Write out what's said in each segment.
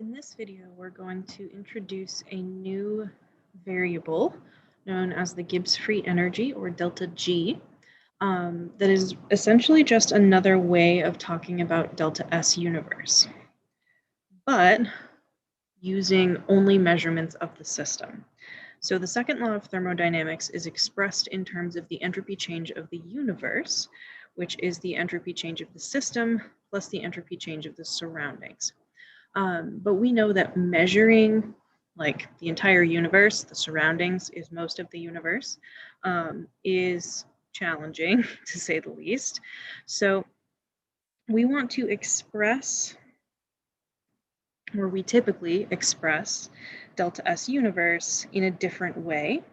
In this video, we're going to introduce a new variable known as the Gibbs free energy, or delta G, that is essentially just another way of talking about delta S universe, but using only measurements of the system. So the second law of thermodynamics is expressed in terms of the entropy change of the universe, which is the entropy change of the system plus the entropy change of the surroundings. But we know that measuring like the entire universe, the surroundings is most of the universe, is challenging to say the least. So we want to express, or we typically express, delta S universe in a different way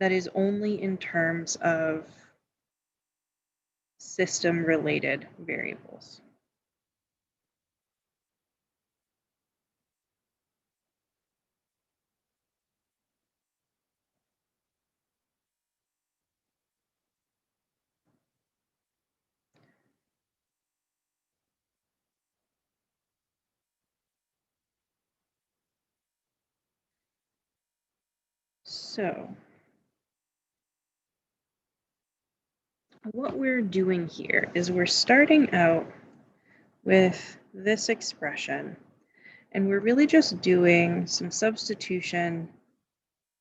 that is only in terms of system-related variables. So what we're doing here is we're starting out with this expression, and we're really just doing some substitution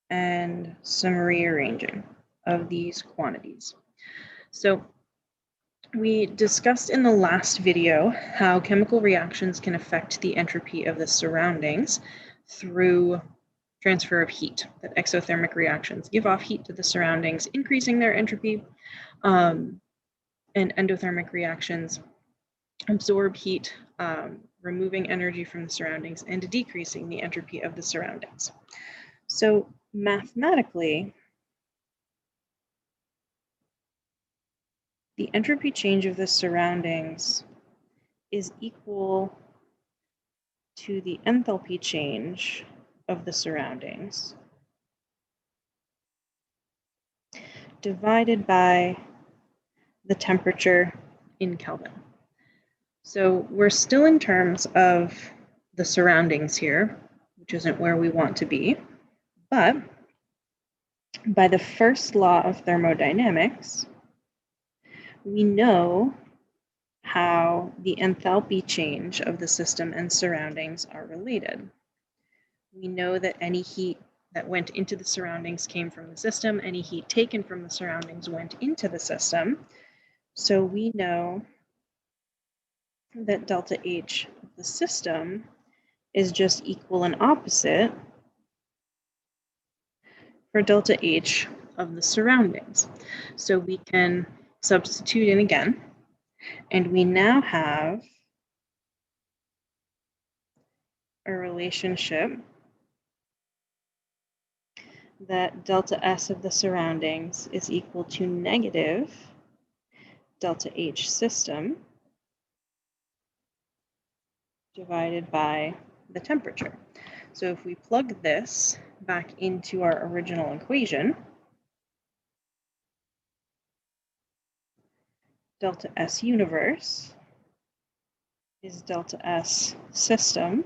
and some rearranging of these quantities. So we discussed in the last video how chemical reactions can affect the entropy of the surroundings through transfer of heat, that exothermic reactions give off heat to the surroundings, increasing their entropy, and endothermic reactions absorb heat, removing energy from the surroundings and decreasing the entropy of the surroundings. So mathematically, the entropy change of the surroundings is equal to the enthalpy change of the surroundings divided by the temperature in Kelvin. So we're still in terms of the surroundings here, which isn't where we want to be, but by the first law of thermodynamics, we know how the enthalpy change of the system and surroundings are related. We know that any heat that went into the surroundings came from the system, any heat taken from the surroundings went into the system. So we know that delta H of the system is just equal and opposite for delta H of the surroundings. So we can substitute in again, and we now have a relationship that delta S of the surroundings is equal to negative delta H system divided by the temperature. So if we plug this back into our original equation, delta S universe is delta S system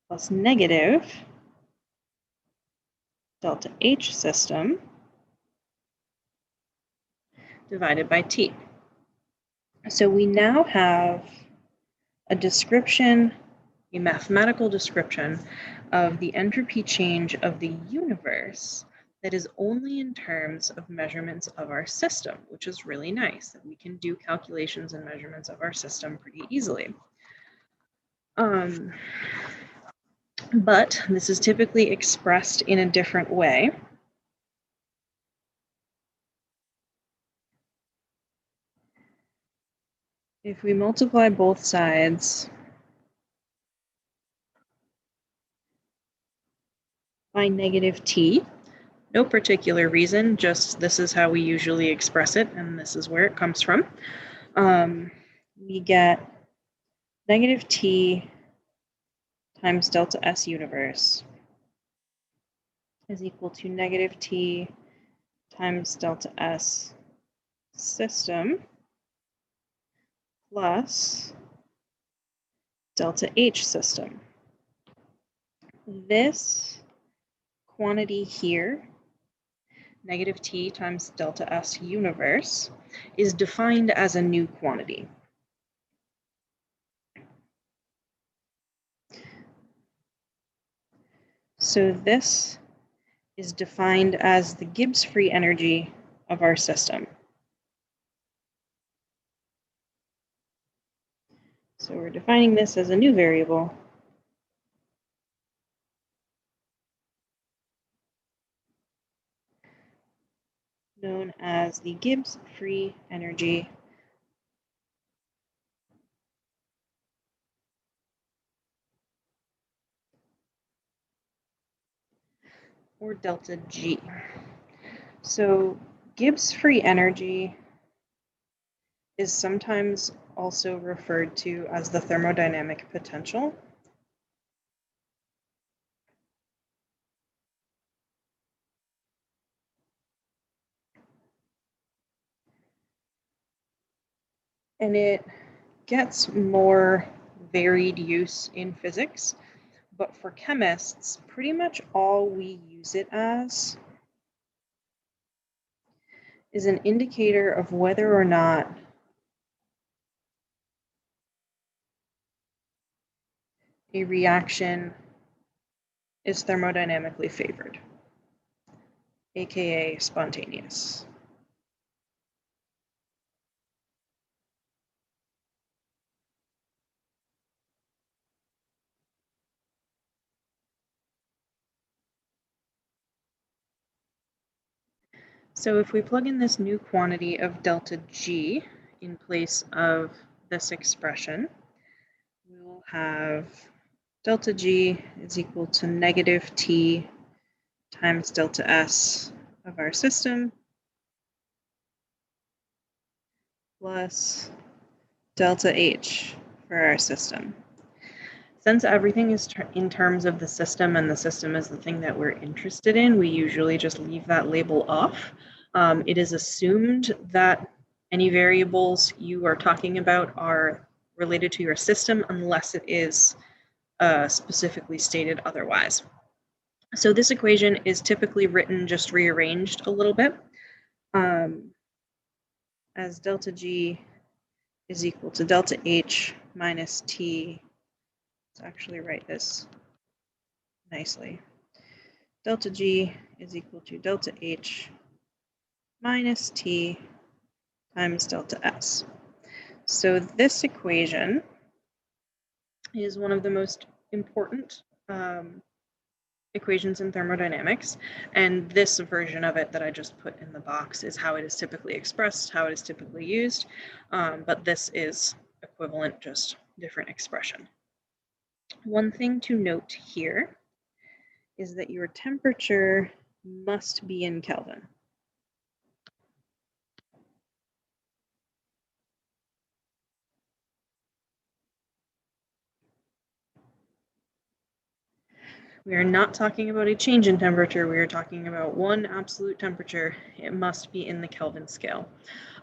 plus negative delta H system divided by T. So we now have a description, a mathematical description of the entropy change of the universe that is only in terms of measurements of our system, which is really nice, that we can do calculations and measurements of our system pretty easily. But this is typically expressed in a different way. If we multiply both sides by negative T, no particular reason, just this is how we usually express it, and this is where it comes from. We get negative T times delta S universe is equal to negative T times delta S system plus delta H system. This quantity here, negative T times delta S universe, is defined as a new quantity. So this is defined as the Gibbs free energy of our system. So we're defining this as a new variable. Known as the Gibbs free energy or delta G. So Gibbs free energy is sometimes also referred to as the thermodynamic potential. And it gets more varied use in physics, but for chemists, pretty much all we use it as is an indicator of whether or not a reaction is thermodynamically favored, aka spontaneous. So if we plug in this new quantity of delta G in place of this expression, we will have delta G is equal to negative T times delta S of our system plus delta H for our system. Since everything is in terms of the system and the system is the thing that we're interested in, we usually just leave that label off. It is assumed that any variables you are talking about are related to your system unless it is specifically stated otherwise. So this equation is typically written just rearranged a little bit as delta G is equal to delta H minus T. Let's actually write this nicely. Delta G is equal to delta H minus T times delta S. So this equation is one of the most important equations in thermodynamics, and this version of it that I just put in the box is how it is typically expressed, how it is typically used, but this is equivalent, just different expression. One thing to note here is that your temperature must be in Kelvin. We are not talking about a change in temperature. We are talking about one absolute temperature. It must be in the Kelvin scale.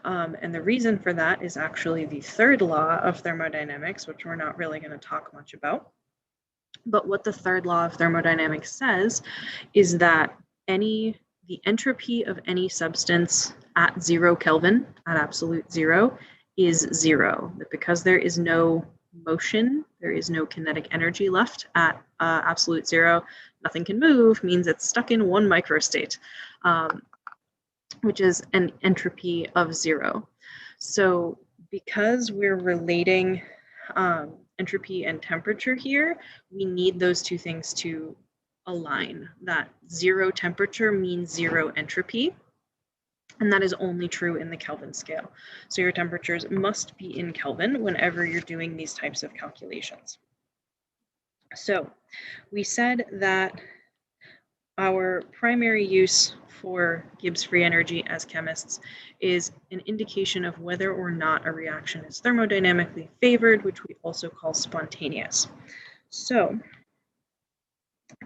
And the reason for that is actually the third law of thermodynamics, which we're not really going to talk much about. But what the third law of thermodynamics says is that the entropy of any substance at 0 Kelvin, at absolute zero, is 0. That because there is no motion, there is no kinetic energy left at absolute 0, nothing can move, means it's stuck in one microstate, which is an entropy of 0. So because we're relating entropy and temperature here, we need those two things to align. That 0 temperature means 0 entropy, and that is only true in the Kelvin scale. So your temperatures must be in Kelvin whenever you're doing these types of calculations. So we said that our primary use for Gibbs free energy as chemists is an indication of whether or not a reaction is thermodynamically favored, which we also call spontaneous. So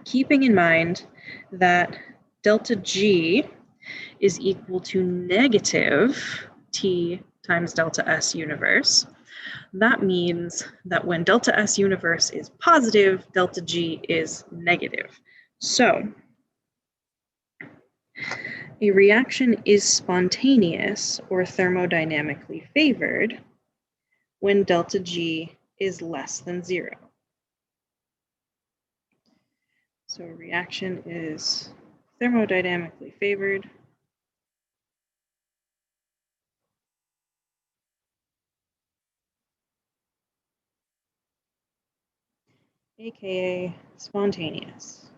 keeping in mind that delta G is equal to negative T times delta S universe, That means that when delta S universe is positive, delta G is negative. So a reaction is spontaneous or thermodynamically favored when delta G is less than 0. So a reaction is thermodynamically favored aka spontaneous.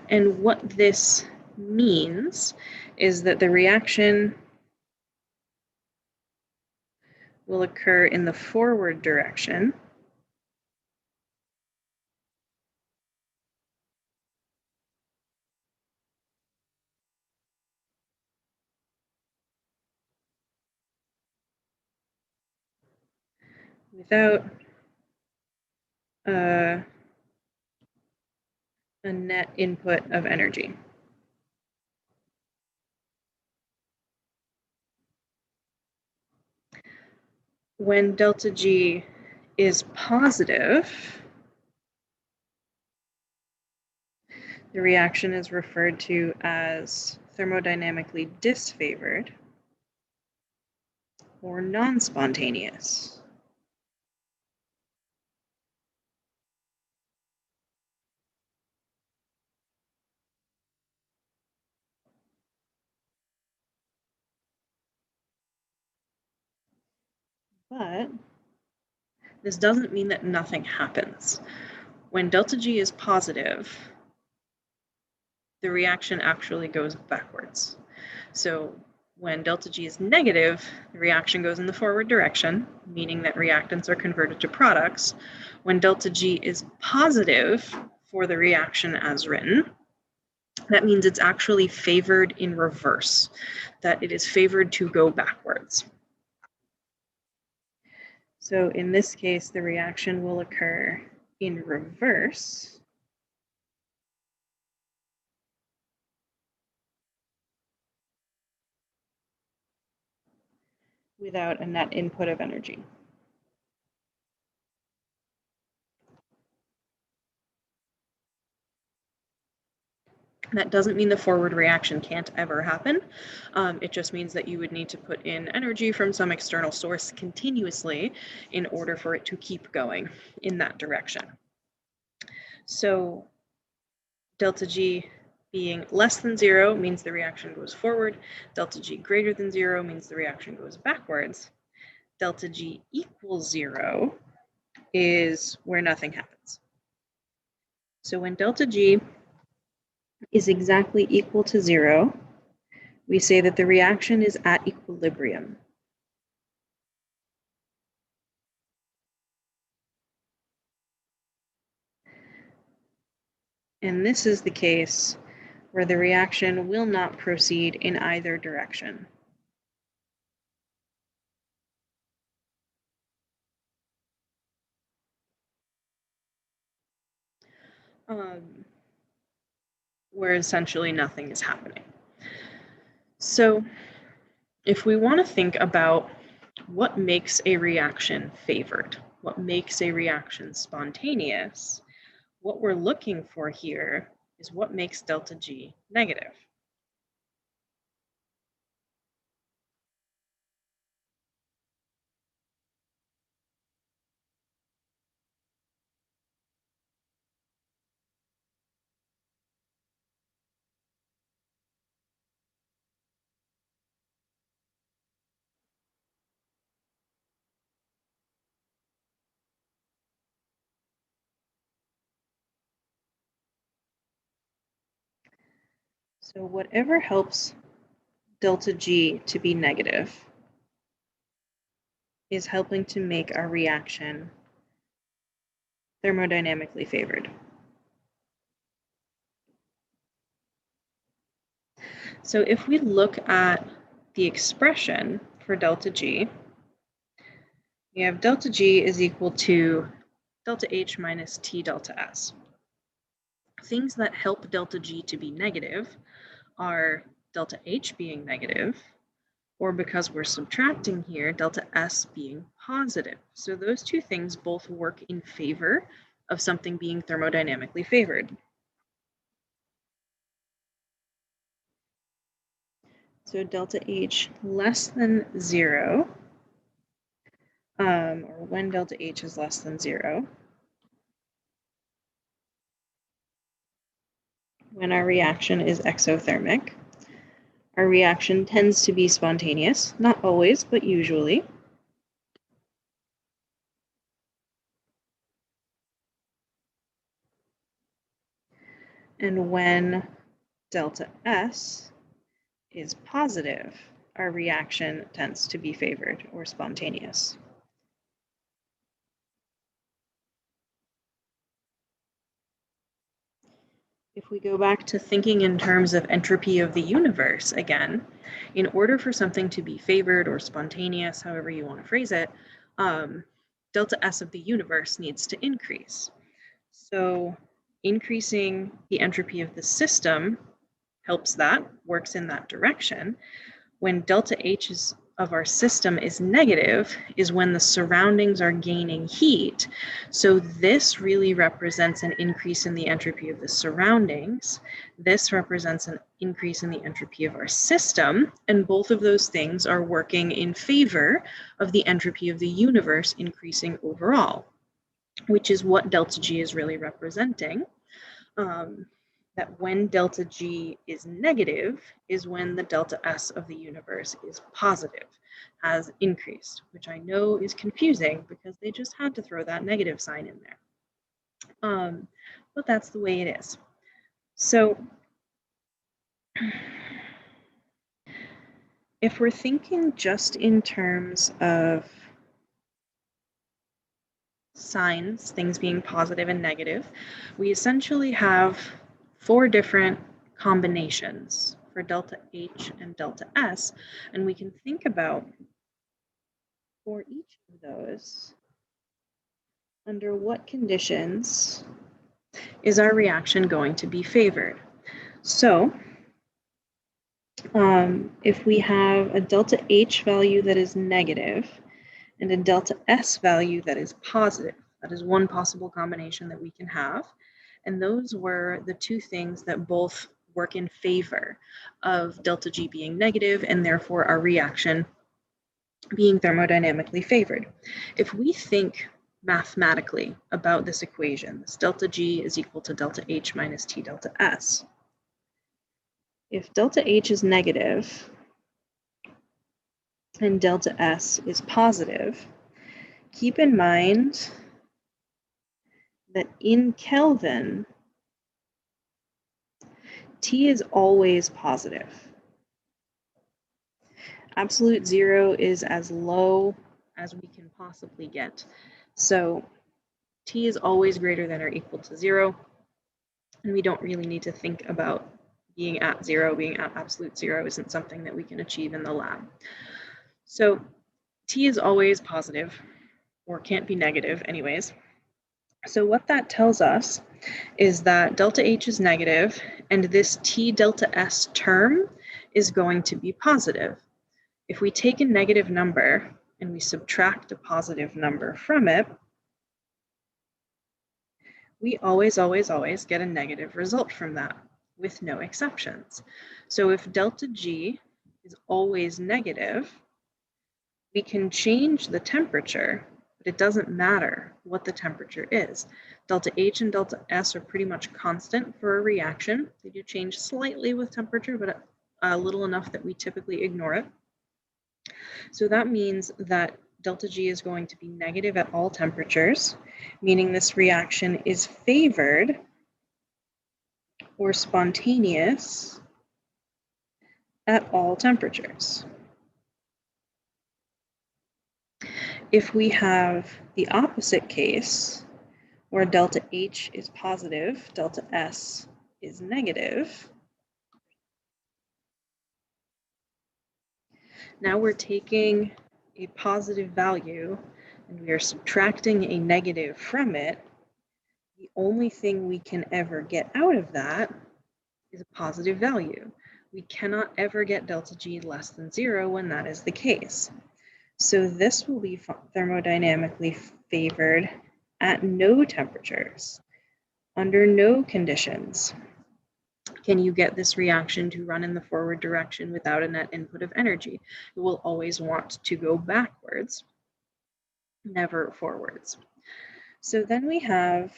And what this means is that the reaction will occur in the forward direction without a net input of energy. When delta G is positive, the reaction is referred to as thermodynamically disfavored or non-spontaneous. But this doesn't mean that nothing happens. When delta G is positive, the reaction actually goes backwards. So when delta G is negative, the reaction goes in the forward direction, meaning that reactants are converted to products. When delta G is positive for the reaction as written, that means it's actually favored in reverse, that it is favored to go backwards. So in this case, the reaction will occur in reverse without a net input of energy. That doesn't mean the forward reaction can't ever happen. It just means that you would need to put in energy from some external source continuously in order for it to keep going in that direction. So delta G being less than 0 means the reaction goes forward. Delta G greater than 0 means the reaction goes backwards. Delta G equals 0 is where nothing happens. So when delta G is exactly equal to 0, we say that the reaction is at equilibrium. And this is the case where the reaction will not proceed in either direction. Where essentially nothing is happening. So if we want to think about what makes a reaction favored, what makes a reaction spontaneous, what we're looking for here is what makes delta G negative. So whatever helps delta G to be negative is helping to make our reaction thermodynamically favored. So if we look at the expression for delta G, we have delta G is equal to delta H minus T delta S. Things that help delta G to be negative are delta H being negative, or because we're subtracting here, delta S being positive. So those two things both work in favor of something being thermodynamically favored. So delta H less than 0, or when delta H is less than 0, when our reaction is exothermic, our reaction tends to be spontaneous, not always, but usually. And when delta S is positive, our reaction tends to be favored or spontaneous. If we go back to thinking in terms of entropy of the universe again, in order for something to be favored or spontaneous, however you want to phrase it, delta S of the universe needs to increase. So increasing the entropy of the system helps that, works in that direction. When delta H of our system is negative is when the surroundings are gaining heat. So this really represents an increase in the entropy of the surroundings. This represents an increase in the entropy of our system, and both of those things are working in favor of the entropy of the universe increasing overall, which is what delta G is really representing. That when delta G is negative is when the delta S of the universe is positive, has increased, which I know is confusing because they just had to throw that negative sign in there. But that's the way it is. So if we're thinking just in terms of signs, things being positive and negative, we essentially have 4 different combinations for delta H and delta S, and we can think about for each of those, under what conditions is our reaction going to be favored? So if we have a delta H value that is negative and a delta S value that is positive, that is one possible combination that we can have. And those were the two things that both work in favor of delta G being negative and therefore our reaction being thermodynamically favored. If we think mathematically about this equation, this delta G is equal to delta H minus T delta S. If delta H is negative and delta S is positive, keep in mind that in Kelvin, T is always positive. Absolute zero is as low as we can possibly get. So T is always greater than or equal to 0, and we don't really need to think about being at 0. Being at absolute 0 isn't something that we can achieve in the lab. So T is always positive, or can't be negative anyways. So what that tells us is that delta H is negative, and this T delta S term is going to be positive. If we take a negative number and we subtract a positive number from it, we always get a negative result from that, with no exceptions. So if delta G is always negative, we can change the temperature, but it doesn't matter what the temperature is. Delta H and delta S are pretty much constant for a reaction. They do change slightly with temperature, but little enough that we typically ignore it. So that means that delta G is going to be negative at all temperatures, meaning this reaction is favored or spontaneous at all temperatures. If we have the opposite case, where delta H is positive, delta S is negative, now we're taking a positive value and we are subtracting a negative from it. The only thing we can ever get out of that is a positive value. We cannot ever get delta G less than 0 when that is the case. So this will be thermodynamically favored at no temperatures, under no conditions. Can you get this reaction to run in the forward direction without a net input of energy? It will always want to go backwards, never forwards. So then we have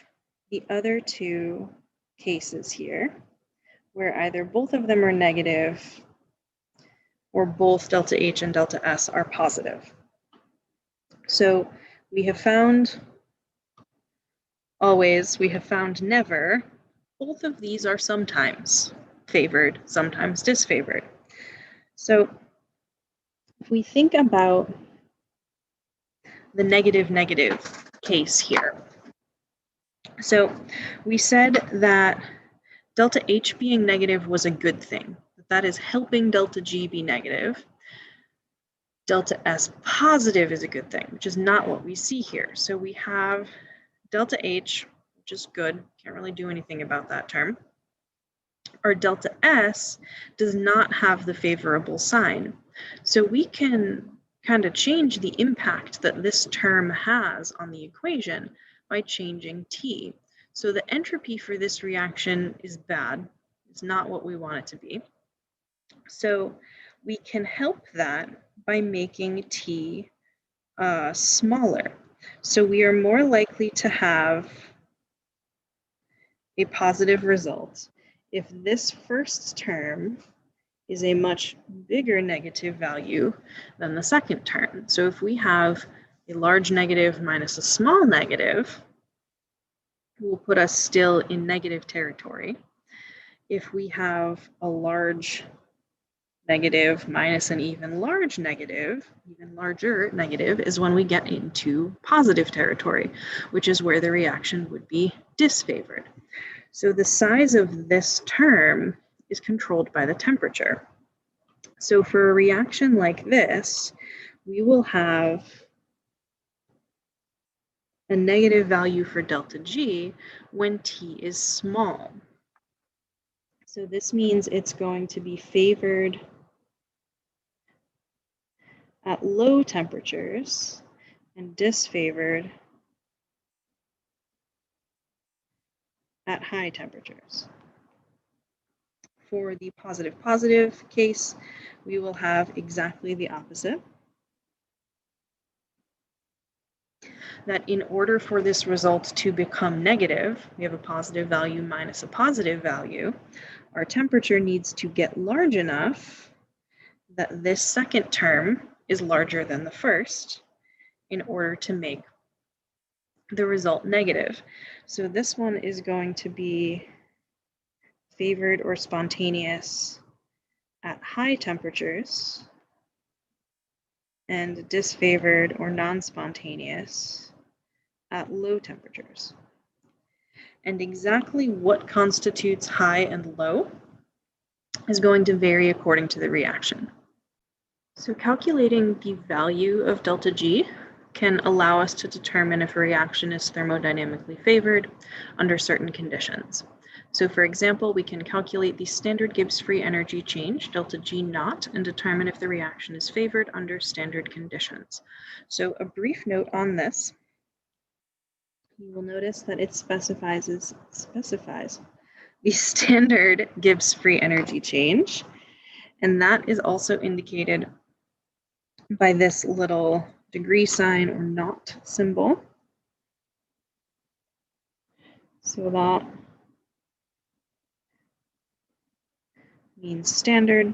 the other two cases here, where either both of them are negative or both delta H and delta S are positive. So we have found always, we have found never. Both of these are sometimes favored, sometimes disfavored. So if we think about the negative case here. So we said that delta H being negative was a good thing. That is helping delta G be negative. Delta S positive is a good thing, which is not what we see here. So we have delta H, which is good, can't really do anything about that term. Our delta S does not have the favorable sign. So we can kind of change the impact that this term has on the equation by changing T. So the entropy for this reaction is bad. It's not what we want it to be. So we can help that by making T smaller. So we are more likely to have a positive result if this first term is a much bigger negative value than the second term. So if we have a large negative minus a small negative, it will put us still in negative territory. If we have a large negative minus an even larger negative is when we get into positive territory, which is where the reaction would be disfavored. So the size of this term is controlled by the temperature. So for a reaction like this, we will have a negative value for delta G when T is small. So this means it's going to be favored at low temperatures and disfavored at high temperatures. For the positive case, we will have exactly the opposite. That in order for this result to become negative, we have a positive value minus a positive value, our temperature needs to get large enough that this second term is larger than the first in order to make the result negative. So this one is going to be favored or spontaneous at high temperatures and disfavored or non-spontaneous at low temperatures. And exactly what constitutes high and low is going to vary according to the reaction. So calculating the value of delta G can allow us to determine if a reaction is thermodynamically favored under certain conditions. So for example, we can calculate the standard Gibbs free energy change, delta G naught, and determine if the reaction is favored under standard conditions. So a brief note on this, you will notice that it specifies the standard Gibbs free energy change, and that is also indicated by this little degree sign or naught symbol. So that means standard,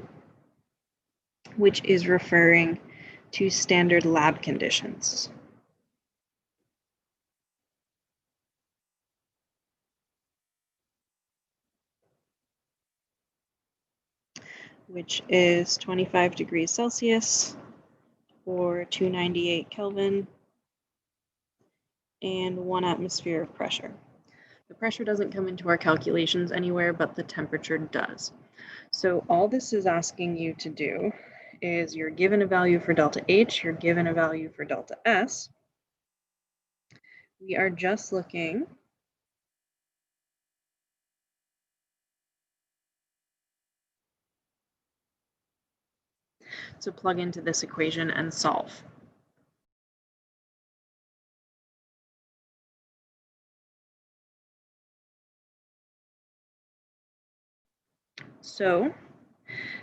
which is referring to standard lab conditions. Which is 25 degrees Celsius or 298 Kelvin and 1 atmosphere of pressure. The pressure doesn't come into our calculations anywhere, but the temperature does. So all this is asking you to do is you're given a value for delta H, you're given a value for delta S. We are just looking to plug into this equation and solve. So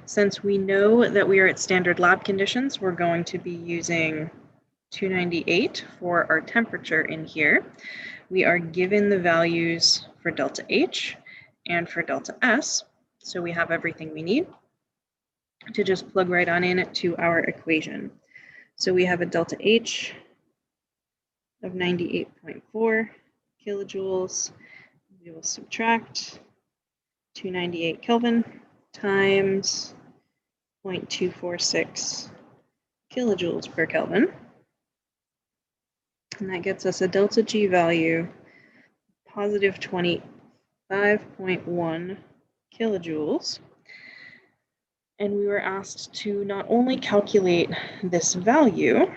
since we know that we are at standard lab conditions, we're going to be using 298 for our temperature in here. We are given the values for delta H and for delta S, so we have everything we need to just plug right on in to our equation. So we have a delta H of 98.4 kilojoules. We will subtract 298 Kelvin times 0.246 kilojoules per Kelvin. And that gets us a delta G value, positive 25.1 kilojoules. And we were asked to not only calculate this value,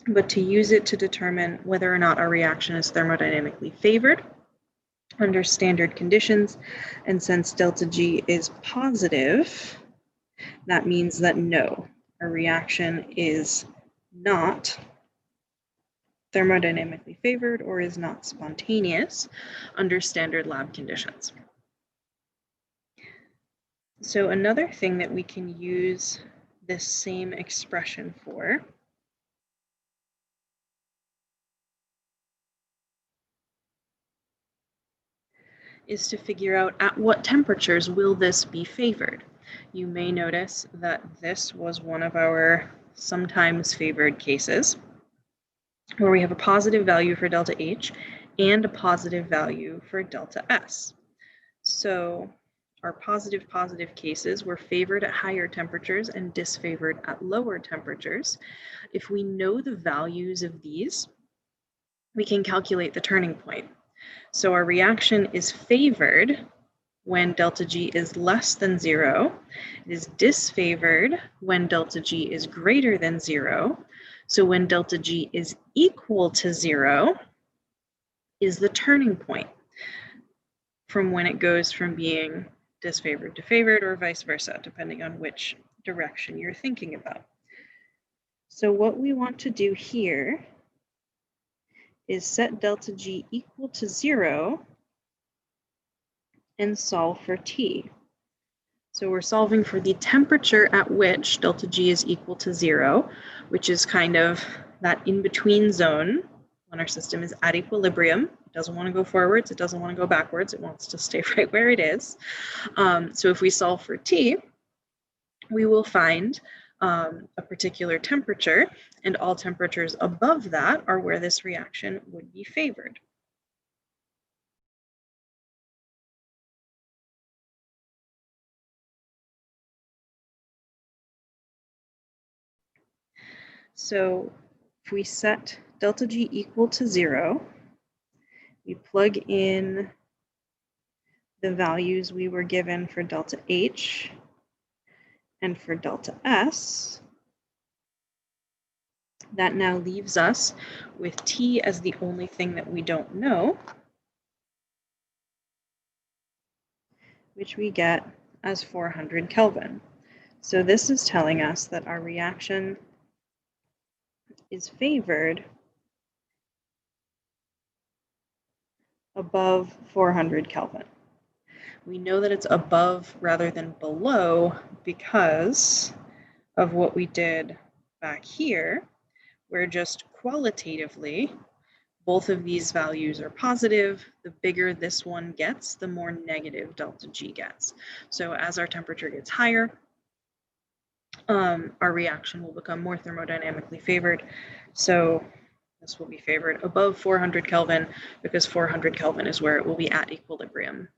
but to use it to determine whether or not our reaction is thermodynamically favored under standard conditions. And since delta G is positive, that means that no, our reaction is not thermodynamically favored or is not spontaneous under standard lab conditions. So another thing that we can use this same expression for is to figure out at what temperatures will this be favored. You may notice that this was one of our sometimes favored cases, where we have a positive value for delta H and a positive value for delta S. So our positive cases were favored at higher temperatures and disfavored at lower temperatures. If we know the values of these, we can calculate the turning point. So our reaction is favored when delta G is less than 0. It is disfavored when delta G is greater than 0. So when delta G is equal to 0 is the turning point from when it goes from being disfavored to favored or vice versa, depending on which direction you're thinking about. So what we want to do here is set delta G equal to 0 and solve for T. So we're solving for the temperature at which delta G is equal to 0, which is kind of that in-between zone when our system is at equilibrium. It doesn't want to go forwards, it doesn't want to go backwards, it wants to stay right where it is. So if we solve for T, we will find a particular temperature, and all temperatures above that are where this reaction would be favored. So if we set delta G equal to 0, we plug in the values we were given for delta H and for delta S. That now leaves us with T as the only thing that we don't know, which we get as 400 Kelvin. So this is telling us that our reaction is favored above 400 Kelvin. We know that it's above rather than below because of what we did back here, where just qualitatively, both of these values are positive. The bigger this one gets, the more negative delta G gets. So as our temperature gets higher, our reaction will become more thermodynamically favored. So this will be favored above 400 Kelvin because 400 Kelvin is where it will be at equilibrium